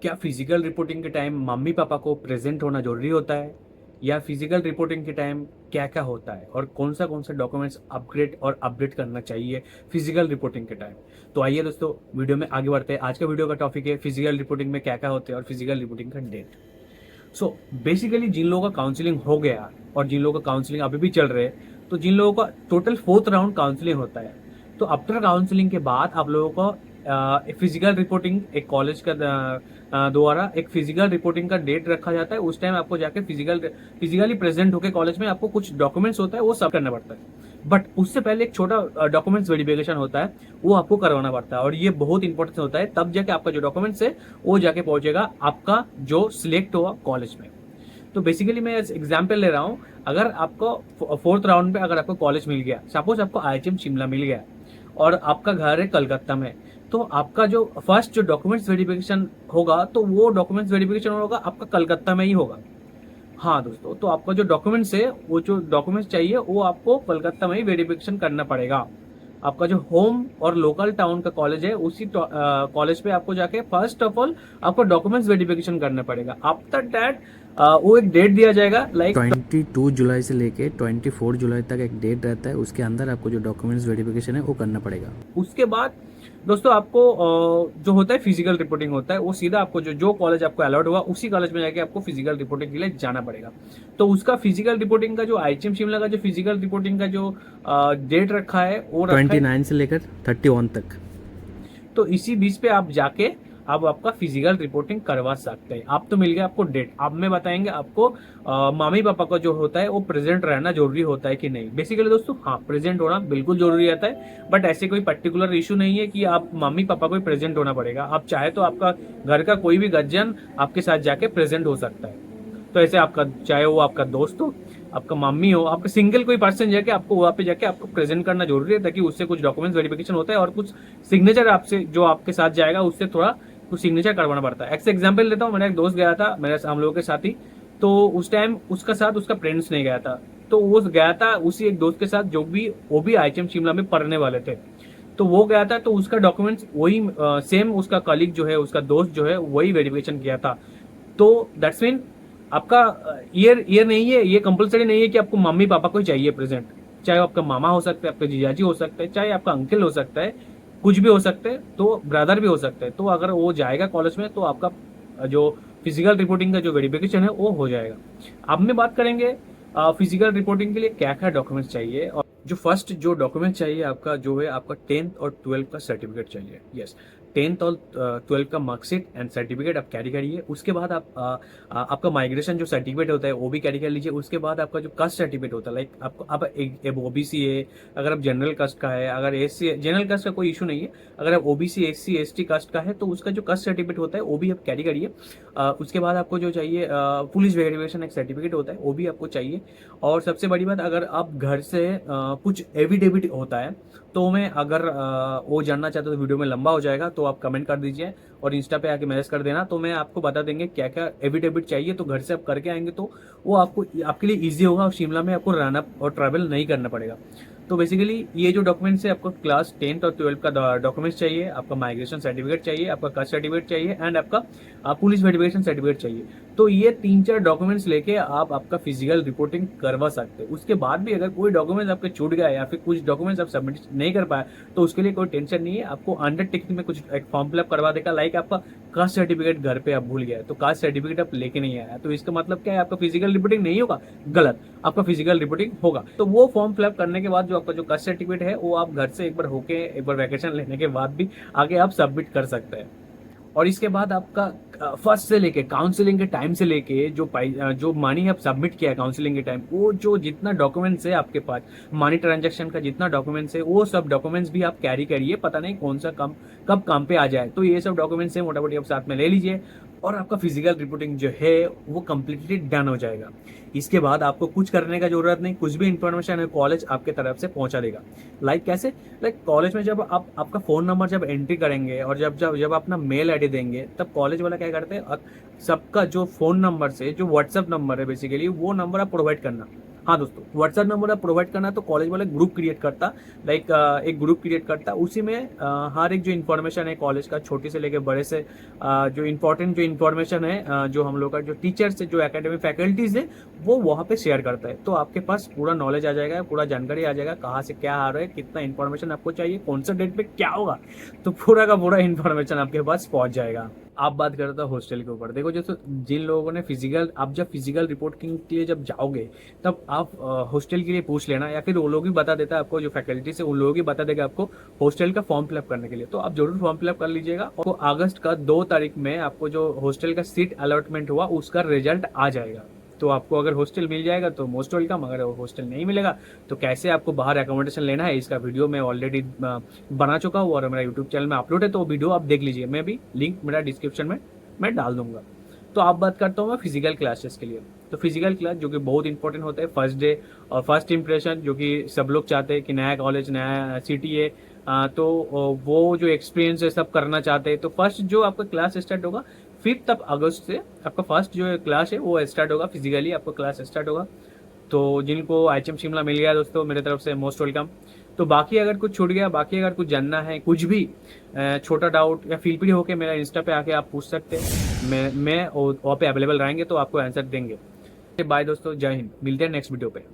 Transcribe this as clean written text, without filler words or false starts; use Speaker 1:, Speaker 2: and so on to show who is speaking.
Speaker 1: क्या physical reporting के time mummy papa को प्रेजेंट होना जरूरी होता है, या फिजिकल रिपोर्टिंग के टाइम क्या क्या होता है और कौन सा डॉक्यूमेंट्स अपग्रेड और अपडेट करना चाहिए फिजिकल रिपोर्टिंग के टाइम। तो आइए दोस्तों, वीडियो में आगे बढ़ते हैं। आज का वीडियो का टॉपिक है फिजिकल रिपोर्टिंग में क्या क्या होते हैं और फिजिकल रिपोर्टिंग का डेट। सो बेसिकली जिन लोगों का काउंसलिंग हो गया और जिन लोगों का काउंसलिंग अभी भी चल रहे हैं, तो जिन लोगों का टोटल 4th राउंड काउंसलिंग होता है, तो आफ्टर काउंसलिंग के बाद आप लोगों को फिजिकल रिपोर्टिंग एक कॉलेज का द्वारा एक फिजिकल रिपोर्टिंग का डेट रखा जाता है। उस टाइम आपको जाके फिजिकली प्रेजेंट होकर कॉलेज में आपको कुछ डॉक्यूमेंट्स होता है वो सब करना पड़ता है। बट उससे पहले एक छोटा डॉक्यूमेंट्स वेरिफिकेशन होता है, वो आपको करवाना पड़ता है और ये बहुत इंपॉर्टेंट होता है। तब जाके आपका जो डॉक्यूमेंट्स है वो जाके पहुंचेगा आपका जो सिलेक्ट हुआ कॉलेज में। तो बेसिकली मैं एग्जाम्पल ले रहा हूँ, अगर आपको 4th राउंड पे अगर आपको कॉलेज मिल गया, सपोज आपको IHM शिमला मिल गया और आपका घर है कलकत्ता में, तो आपका जो फर्स्ट जो डॉक्यूमेंट्स वेरिफिकेशन होगा, तो वो डॉक्यूमेंट्स वेरिफिकेशन होगा आपका कलकत्ता में ही होगा। हाँ दोस्तों, तो आपका जो डॉक्यूमेंट्स है, वो जो डॉक्यूमेंट्स चाहिए वो आपको कोलकाता में ही वेरिफिकेशन करना पड़ेगा। आपका जो होम और लोकल टाउन का कॉलेज है, उसी कॉलेज पे आपको जाके फर्स्ट ऑफ ऑल आपको डॉक्यूमेंट्स वेरिफिकेशन करना पड़ेगा। आफ्टर दैट वो एक डेट दिया जाएगा, लाइक
Speaker 2: 22 जुलाई से लेके 24 जुलाई तक एक डेट रहता है, उसके अंदर आपको जो डॉक्यूमेंट्स वेरिफिकेशन है वो करना पड़ेगा।
Speaker 1: उसके बाद दोस्तों आपको जो होता है फिजिकल रिपोर्टिंग होता है, वो सीधा आपको जो जो कॉलेज आपको अलॉट हुआ उसी कॉलेज में जाके आपको फिजिकल रिपोर्टिंग के लिए जाना पड़ेगा। तो उसका फिजिकल रिपोर्टिंग का जो IHM शिमला का जो फिजिकल रिपोर्टिंग का जो डेट रखा है वो रखा है
Speaker 2: 29 से लेकर 31 तक।
Speaker 1: तो इसी बीच पे आप जाके आप आपका फिजिकल रिपोर्टिंग करवा सकते हैं। आप तो मिल गया आपको डेट, अब में बताएंगे आपको मम्मी पापा का जो होता है वो प्रेजेंट रहना जरूरी होता है कि नहीं। बेसिकली दोस्तों हाँ, प्रेजेंट होना बिल्कुल जरूरी रहता है, बट ऐसे कोई पर्टिकुलर इशू नहीं है कि आप मम्मी पापा को ही प्रेजेंट होना पड़ेगा। आप चाहे तो आपका घर का कोई भी गार्जियन आपके साथ जाके प्रेजेंट हो सकता है। तो ऐसे आपका चाहे वो आपका दोस्त हो, आपका मम्मी हो, आपका सिंगल कोई पर्सन जाके आपको वहाँ पे जाके आपको प्रेजेंट करना जरूरी है, ताकि उससे कुछ डॉक्यूमेंट्स वेरिफिकेशन होता है और कुछ सिग्नेचर आपसे जो आपके साथ जाएगा उससे थोड़ा कुछ सिग्नेचर करवाना पड़ता है। ऐसे एग्जाम्पल लेता हूँ, मेरा एक दोस्त गया था मेरे हम लोगों के साथ ही, तो उस टाइम उसका साथ उसका फ्रेंड्स नहीं गया था, तो वो गया था उसी एक दोस्त के साथ जो भी वो भी IHM शिमला में पढ़ने वाले थे। तो वो गया था, तो उसका डॉक्यूमेंट्स वही सेम उसका कलीग जो है, उसका दोस्त जो है वही वेरिफिकेशन किया था। तो दैट्स मीन आपका ईयर नहीं है, ये कंपलसरी नहीं है कि आपको मम्मी पापा को ही चाहिए प्रेजेंट। चाहे आपका मामा हो सकता है, आपका जीजाजी हो सकता है, चाहे आपका अंकल हो सकता है, कुछ भी हो सकते हैं, तो ब्रदर भी हो सकते हैं। तो अगर वो जाएगा कॉलेज में तो आपका जो फिजिकल रिपोर्टिंग का जो वेरिफिकेशन है वो हो जाएगा। अब में बात करेंगे फिजिकल रिपोर्टिंग के लिए क्या क्या डॉक्यूमेंट्स चाहिए। और जो फर्स्ट जो डॉक्यूमेंट चाहिए आपका जो है आपका 10th और 12th का सर्टिफिकेट चाहिए। यस, 10th और 12th का मार्कशीट एंड सर्टिफिकेट आप कैरी करिए। उसके बाद आपका माइग्रेशन जो सर्टिफिकेट होता है वो भी कैरी कर लीजिए। उसके बाद आपका जो कास्ट सर्टिफिकेट होता है, लाइक आपको अब एक OBC है, अगर आप जनरल कास्ट का है, अगर SC जनरल कास्ट का कोई इशू नहीं है, अगर आप OBC SC ST कास्ट का है तो उसका जो कास्ट सर्टिफिकेट होता है वो भी आप कैरी करिए। उसके बाद आपको जो चाहिए पुलिस वेरिफिकेशन एक सर्टिफिकेट होता है वो भी आपको चाहिए। और सबसे बड़ी बात, अगर आप घर से कुछ एविडेविट होता है, तो मैं अगर वो जानना चाहते हो तो वीडियो में लंबा हो जाएगा, तो आप कमेंट कर दीजिए और इंस्टा पे आके मैसेज कर देना, तो मैं आपको बता देंगे क्या क्या एविडेविट चाहिए। तो घर से आप करके आएंगे तो वो आपको आपके लिए ईजी होगा और शिमला में आपको रहना और ट्रैवल नहीं करना पड़ेगा। तो बेसिकली ये जो डॉक्यूमेंट्स है, आपको क्लास 10th और 12th का डॉक्यूमेंट्स चाहिए, आपका माइग्रेशन सर्टिफिकेट चाहिए, आपका कास्ट सर्टिफिकेट चाहिए एंड आपका पुलिस वेरिफिकेशन सर्टिफिकेट चाहिए। तो ये 3-4 डॉक्यूमेंट्स लेके आप आपका फिजिकल रिपोर्टिंग करवा सकते हैं। उसके बाद भी अगर कोई डॉक्यूमेंट्स आपके छूट गया या फिर कुछ डॉक्यूमेंट्स आप सबमिट नहीं कर पाए, तो उसके लिए कोई टेंशन नहीं है। आपको अंडरटेकिंग में कुछ एक फॉर्म फिलअप करवा देगा, लाइक आपका कास्ट सर्टिफिकेट घर पे आप भूल गया तो कास्ट सर्टिफिकेट आप लेके नहीं आया, तो इसका मतलब क्या है, आपका फिजिकल रिपोर्टिंग नहीं होगा, गलत, आपका फिजिकल रिपोर्टिंग होगा। तो वो फॉर्म फिलअप करने के बाद जो आपका जो कास्ट सर्टिफिकेट है वो आप घर से एक बार होके एक बार वैकेशन लेने के बाद भी आगे आप सबमिट कर सकते हैं। और इसके बाद आपका फर्स्ट से लेके काउंसलिंग के टाइम से लेके जो मनी आप सबमिट किया है काउंसलिंग के टाइम, वो जो जितना डॉक्यूमेंट्स है आपके पास, मनी ट्रांजैक्शन का जितना डॉक्यूमेंट्स है, वो सब डॉक्यूमेंट्स भी आप कैरी करिए। पता नहीं कौन सा कब काम पे आ जाए, तो ये सब डॉक्यूमेंट्स है मोटा मोटी आप साथ में ले लीजिए और आपका फिजिकल रिपोर्टिंग जो है वो कंप्लीटली डन हो जाएगा। इसके बाद आपको कुछ करने का जरूरत नहीं, कुछ भी इंफॉर्मेशन है कॉलेज आपके तरफ से पहुंचा देगा। लाइक कैसे, लाइक कॉलेज में जब आप आपका फोन नंबर जब एंट्री करेंगे और जब जब जब अपना मेल ID देंगे, तब कॉलेज वाला क्या करते हैं, सबका जो फोन नंबर से जो व्हाट्सएप नंबर है बेसिकली वो नंबर आप प्रोवाइड करना। हाँ दोस्तों, व्हाट्सएप नंबर आप प्रोवाइड करना तो कॉलेज वाले ग्रुप क्रिएट करता, लाइक एक ग्रुप क्रिएट करता, उसी में हर एक जो इन्फॉर्मेशन है कॉलेज का, छोटे से लेके बड़े से, जो इम्पोर्टेंट जो इन्फॉर्मेशन है, जो हम लोग का जो टीचर्स है, जो एकेडमिक फैकल्टीज है, वो वहाँ पे शेयर करता है। तो आपके पास पूरा नॉलेज आ जाएगा, पूरा जानकारी आ जाएगा, कहाँ से क्या आ रहा है, कितना इन्फॉर्मेशन आपको चाहिए, कौन सा डेट पे क्या होगा, तो पूरा का पूरा इन्फॉर्मेशन आपके पास पहुंच जाएगा। आप बात करते हो हॉस्टल के ऊपर, देखो जो जिन लोगों ने फिजिकल, आप जब फिजिकल रिपोर्टिंग के लिए जब जाओगे तब आप हॉस्टल के लिए पूछ लेना, या फिर वो लोग भी बता देता है आपको, जो फैकल्टी से उन लोग ही बता देगा आपको हॉस्टल का फॉर्म फिलअप करने के लिए। तो आप जरूर फॉर्म फिलअप कर लीजिएगा, और अगस्त का 2 तारीख में आपको जो हॉस्टल का सीट अलॉटमेंट हुआ उसका रिजल्ट आ जाएगा। तो आपको अगर हॉस्टल मिल जाएगा तो मोस्ट वेलकम, अगर हॉस्टल नहीं मिलेगा तो कैसे आपको बाहर एकोमोडेशन लेना है, इसका वीडियो मैं ऑलरेडी बना चुका हूँ और मेरा यूट्यूब चैनल में अपलोड है, तो वो वीडियो आप देख लीजिए, मैं भी लिंक मेरा डिस्क्रिप्शन में मैं डाल दूंगा। तो आप बात करता हूँ मैं फिजिकल क्लासेस के लिए। तो फिजिकल क्लास जो कि बहुत इंपॉर्टेंट होता है, फर्स्ट डे और फर्स्ट इंप्रेशन, जो कि सब लोग चाहते हैं कि नया कॉलेज, नया सिटी है, तो वो जो एक्सपीरियंस है सब करना चाहते हैं। तो फर्स्ट जो आपका क्लास स्टार्ट होगा 5 अगस्त से, आपका फर्स्ट जो क्लास है वो स्टार्ट होगा, फिजिकली आपका क्लास स्टार्ट होगा। तो जिनको IHM शिमला मिल गया दोस्तों, मेरे तरफ से मोस्ट वेलकम। तो बाकी अगर कुछ छूट गया, बाकी अगर कुछ जानना है, कुछ भी छोटा डाउट, या फील फ्री होके मेरा इंस्टा पे आके आप पूछ सकते हैं, मैं वहाँ पे अवेलेबल रहेंगे तो आपको आंसर देंगे। बाय दोस्तों, जय हिंद, मिलते हैं नेक्स्ट वीडियो पे।